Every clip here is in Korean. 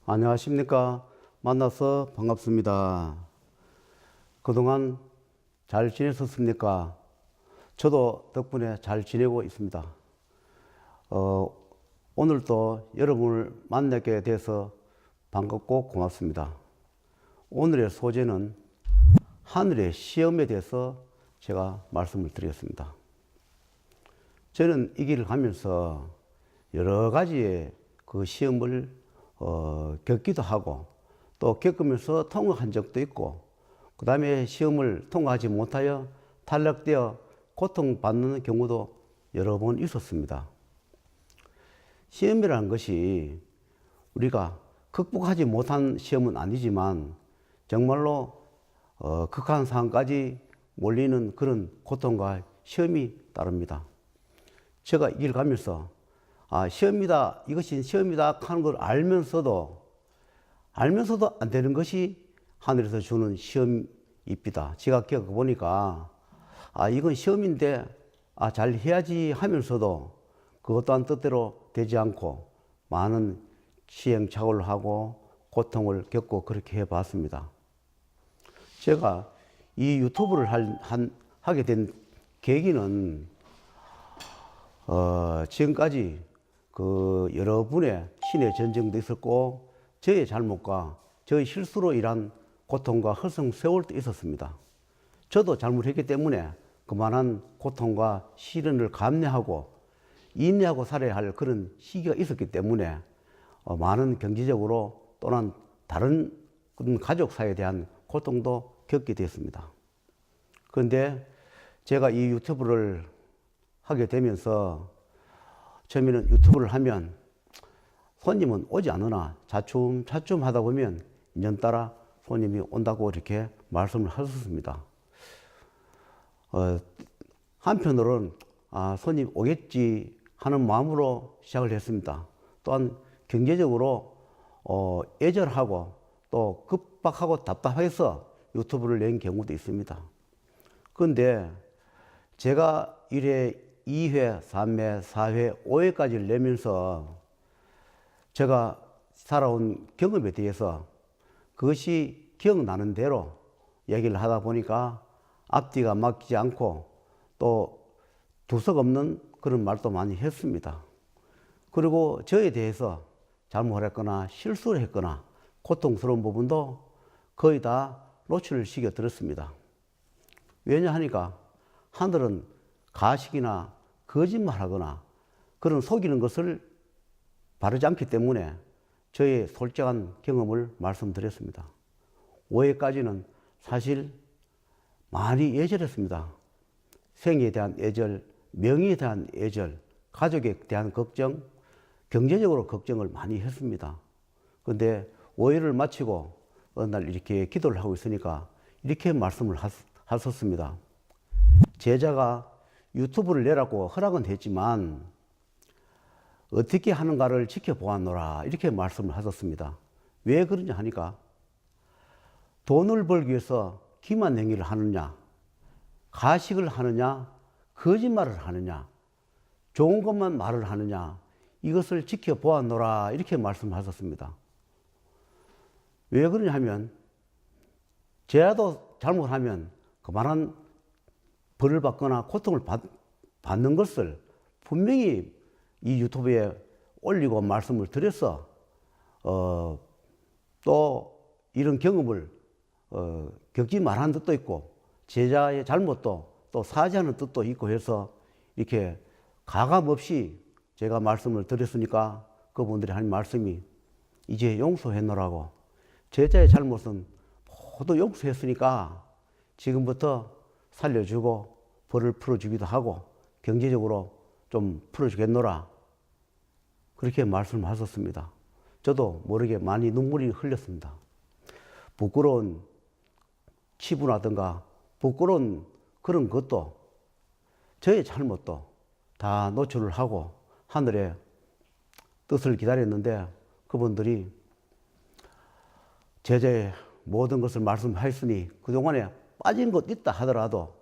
안녕하십니까. 만나서 반갑습니다. 그동안 잘 지냈었습니까? 저도 덕분에 잘 지내고 있습니다. 오늘도 여러분을 만나게 돼서 반갑고 고맙습니다. 오늘의 소재는 하늘의 시험에 대해서 제가 말씀을 드리겠습니다. 저는 이 길을 가면서 여러 가지의 그 시험을 겪기도 하고 또 겪으면서 통과한 적도 있고, 그 다음에 시험을 통과하지 못하여 탈락되어 고통받는 경우도 여러 번 있었습니다. 시험이라는 것이 우리가 극복하지 못한 시험은 아니지만 정말로 극한 상황까지 몰리는 그런 고통과 시험이 따릅니다. 제가 이 길 가면서 시험이다, 이것이 시험이다 하는 걸 알면서도 안 되는 것이 하늘에서 주는 시험입니다. 제가 겪어보니까 이건 시험인데 잘 해야지 하면서도 그것 또한 뜻대로 되지 않고 많은 시행착오를 하고 고통을 겪고 그렇게 해봤습니다. 제가 이 유튜브를 하게 된 계기는 지금까지 그 여러분의 신의 전쟁도 있었고 저의 잘못과 저의 실수로 인한 고통과 허송세월도 있었습니다. 저도 잘못했기 때문에 그만한 고통과 시련을 감내하고 인내하고 살아야 할 그런 시기가 있었기 때문에 많은 경제적으로 또는 다른 가족사에 대한 고통도 겪게 됐습니다. 그런데 제가 이 유튜브를 하게 되면서 처음에는 유튜브를 하면 손님은 오지 않으나 차츰 하다 보면 인연따라 손님이 온다고 이렇게 말씀을 하셨습니다. 한편으로는 손님 오겠지 하는 마음으로 시작을 했습니다. 또한 경제적으로 애절하고 또 급박하고 답답해서 유튜브를 낸 경우도 있습니다. 그런데 제가 1회, 2회, 3회, 4회, 5회까지를 내면서 제가 살아온 경험에 대해서 그것이 기억나는 대로 얘기를 하다 보니까 앞뒤가 막히지 않고 또 두석 없는 그런 말도 많이 했습니다. 그리고 저에 대해서 잘못을 했거나 실수를 했거나 고통스러운 부분도 거의 다 노출을 시켜 드렸습니다. 왜냐 하니까 하늘은 가식이나 거짓말하거나 그런 속이는 것을 바르지 않기 때문에 저의 솔직한 경험을 말씀드렸습니다. 5회까지는 사실 많이 애절했습니다. 생에 대한 애절, 명예에 대한 애절, 가족에 대한 걱정, 경제적으로 걱정을 많이 했습니다. 그런데 5회를 마치고 어느 날 이렇게 기도를 하고 있으니까 이렇게 말씀을 하셨습니다. 제자가 유튜브를 내라고 허락은 했지만 어떻게 하는가를 지켜보았노라 이렇게 말씀을 하셨습니다. 왜 그러냐 하니까 돈을 벌기 위해서 기만 행위를 하느냐, 가식을 하느냐, 거짓말을 하느냐, 좋은 것만 말을 하느냐, 이것을 지켜보았노라 이렇게 말씀하셨습니다. 왜 그러냐 하면 제라도 잘못하면 그만한 벌을 받거나 고통을 받는 것을 분명히 이 유튜브에 올리고 말씀을 드려서 또 이런 경험을 겪지 말라는 뜻도 있고 제자의 잘못도 또 사죄하는 뜻도 있고 해서 이렇게 가감없이 제가 말씀을 드렸으니까 그분들이 하는 말씀이 이제 용서해놓으라고, 제자의 잘못은 모두 용서했으니까 지금부터 살려주고 벌을 풀어주기도 하고 경제적으로 좀 풀어주겠노라 그렇게 말씀하셨습니다. 저도 모르게 많이 눈물이 흘렸습니다. 부끄러운 치부라든가 부끄러운 그런 것도 저의 잘못도 다 노출을 하고 하늘의 뜻을 기다렸는데 그분들이 제자의 모든 것을 말씀하였으니 그동안에 빠진 것 있다 하더라도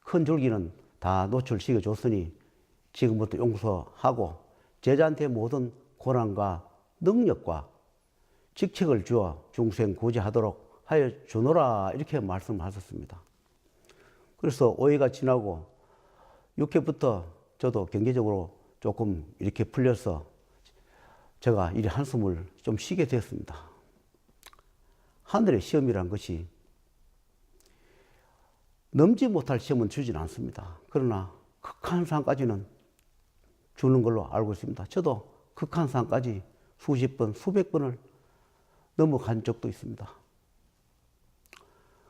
큰 줄기는 다 노출시켜 줬으니 지금부터 용서하고 제자한테 모든 고난과 능력과 직책을 주어 중생구제하도록 하여 주노라 이렇게 말씀하셨습니다. 그래서 5회가 지나고 6회부터 저도 경제적으로 조금 이렇게 풀려서 제가 이리 한숨을 좀 쉬게 됐습니다. 하늘의 시험이란 것이 넘지 못할 시험은 주진 않습니다. 그러나 극한 상까지는 주는 걸로 알고 있습니다. 저도 극한 상까지 수십 번, 수백 번을 넘어간 적도 있습니다.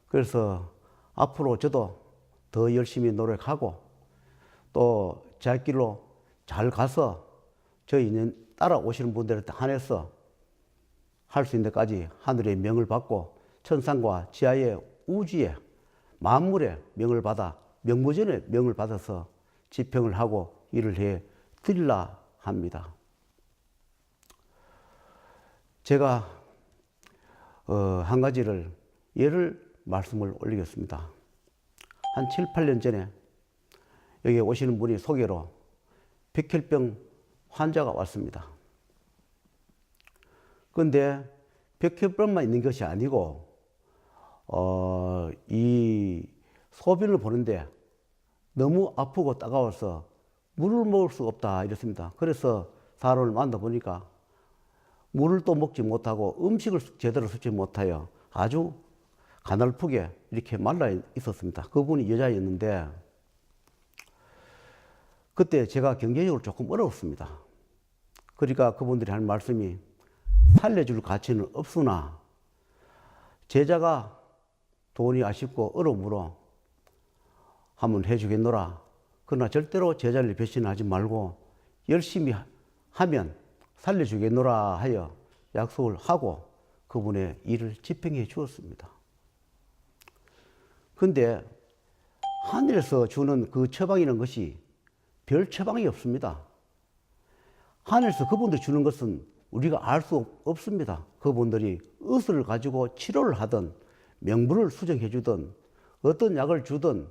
그래서 앞으로 저도 더 열심히 노력하고 또 제 길로 잘 가서 저희 따라오시는 분들한테 한해서 할 수 있는 데까지 하늘의 명을 받고 천상과 지하의 우주의 만물의 명을 받아 명무전의 명을 받아서 지평을 하고 일을 해 드리려 합니다. 제가 한 가지를 말씀을 올리겠습니다. 한 7, 8년 전에 여기 오시는 분이 소개로 백혈병 환자가 왔습니다. 그런데 백혈병만 있는 것이 아니고 이 소변을 보는데 너무 아프고 따가워서 물을 먹을 수 없다 이랬습니다. 그래서 사람을 만나보니까 물을 또 먹지 못하고 음식을 제대로 섭취 못하여 아주 가냘프게 이렇게 말라 있었습니다. 그분이 여자였는데 그때 제가 경제적으로 조금 어려웠습니다. 그러니까 그분들이 하는 말씀이 살려줄 가치는 없으나 제자가 돈이 아쉽고 어려움으로 한번 해주겠노라. 그러나 절대로 제자를 배신하지 말고 열심히 하면 살려주겠노라 하여 약속을 하고 그분의 일을 집행해 주었습니다. 그런데 하늘에서 주는 그 처방이라는 것이 별 처방이 없습니다. 하늘에서 그분들이 주는 것은 우리가 알 수 없습니다. 그분들이 의술을 가지고 치료를 하든 명부를 수정해 주든 어떤 약을 주든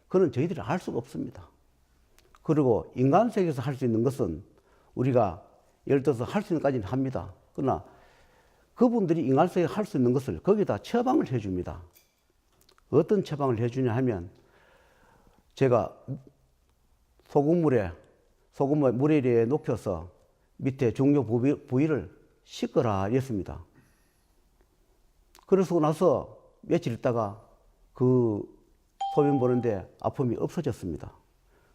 그는 저희들이 알 수가 없습니다. 그리고 인간 세계에서 할 수 있는 것은 우리가 예를 들어서 할 수 있는 까지는 합니다. 그러나 그분들이 인간 세계에 할 수 있는 것을 거기다 처방을 해 줍니다. 어떤 처방을 해 주냐 하면 제가 소금물에 물에 녹여서 밑에 중요 부위를 씻거라 이랬습니다. 그러고 나서 며칠 있다가 그 소변 보는데 아픔이 없어졌습니다.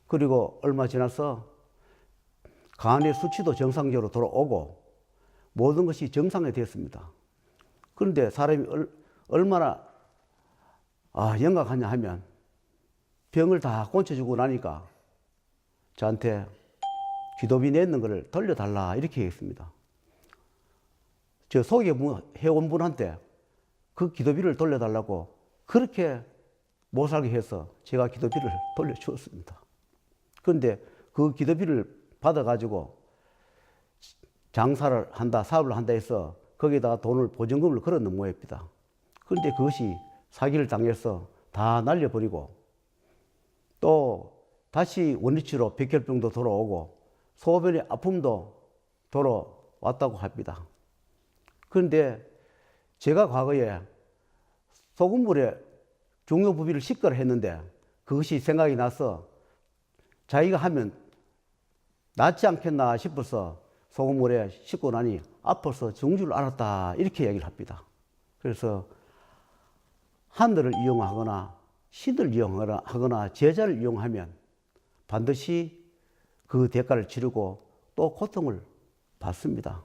그리고 얼마 지나서 간의 수치도 정상적으로 돌아오고 모든 것이 정상이 됐습니다. 그런데 사람이 얼마나 영악하냐 하면 병을 다 고쳐주고 나니까 저한테 기도비 냈는 것을 돌려달라 이렇게 했습니다. 저 소개해온 분한테 그 기도비를 돌려달라고 그렇게 못 살게 해서 제가 기도비를 돌려주었습니다. 그런데 그 기도비를 받아가지고 장사를 한다, 사업을 한다 해서 거기다가 보증금을 걸어놓은 모양입니다. 그런데 그것이 사기를 당해서 다 날려버리고 또 다시 원리치로 백혈병도 돌아오고 소변의 아픔도 돌아왔다고 합니다. 그런데 제가 과거에 소금물에 중요부비를 씻거라 했는데 그것이 생각이 나서 자기가 하면 낫지 않겠나 싶어서 소금물에 씻고 나니 아파서 죽은 줄 알았다 이렇게 얘기를 합니다. 그래서 하늘을 이용하거나 신을 이용하거나 제자를 이용하면 반드시 그 대가를 치르고 또 고통을 받습니다.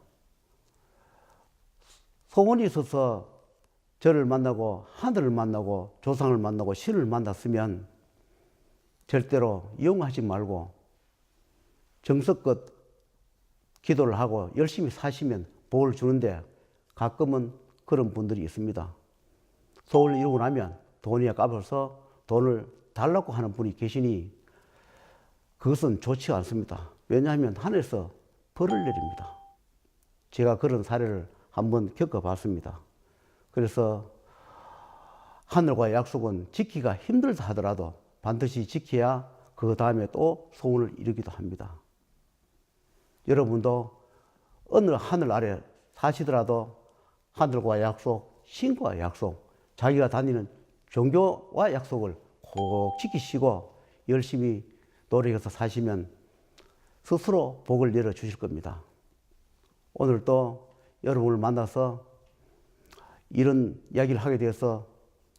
소원이 있어서 저를 만나고 하늘을 만나고 조상을 만나고 신을 만났으면 절대로 이용하지 말고 정성껏 기도를 하고 열심히 사시면 복을 주는데 가끔은 그런 분들이 있습니다. 소원을 이루고 나면 돈이 아까워서 돈을 달라고 하는 분이 계시니 그것은 좋지 않습니다. 왜냐하면 하늘에서 벌을 내립니다. 제가 그런 사례를 한번 겪어봤습니다. 그래서 하늘과의 약속은 지키기가 힘들다 하더라도 반드시 지켜야 그 다음에 또 소원을 이루기도 합니다. 여러분도 어느 하늘 아래 사시더라도 하늘과 약속, 신과 약속, 자기가 다니는 종교와 약속을 꼭 지키시고 열심히 노력해서 사시면 스스로 복을 내려 주실 겁니다. 오늘 또 여러분을 만나서 이런 이야기를 하게 되어서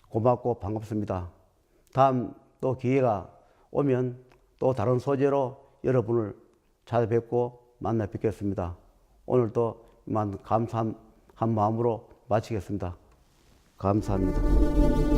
고맙고 반갑습니다. 다음 또 기회가 오면 또 다른 소재로 여러분을 찾아뵙고 만나 뵙겠습니다. 오늘도 이만 감사한 마음으로 마치겠습니다. 감사합니다.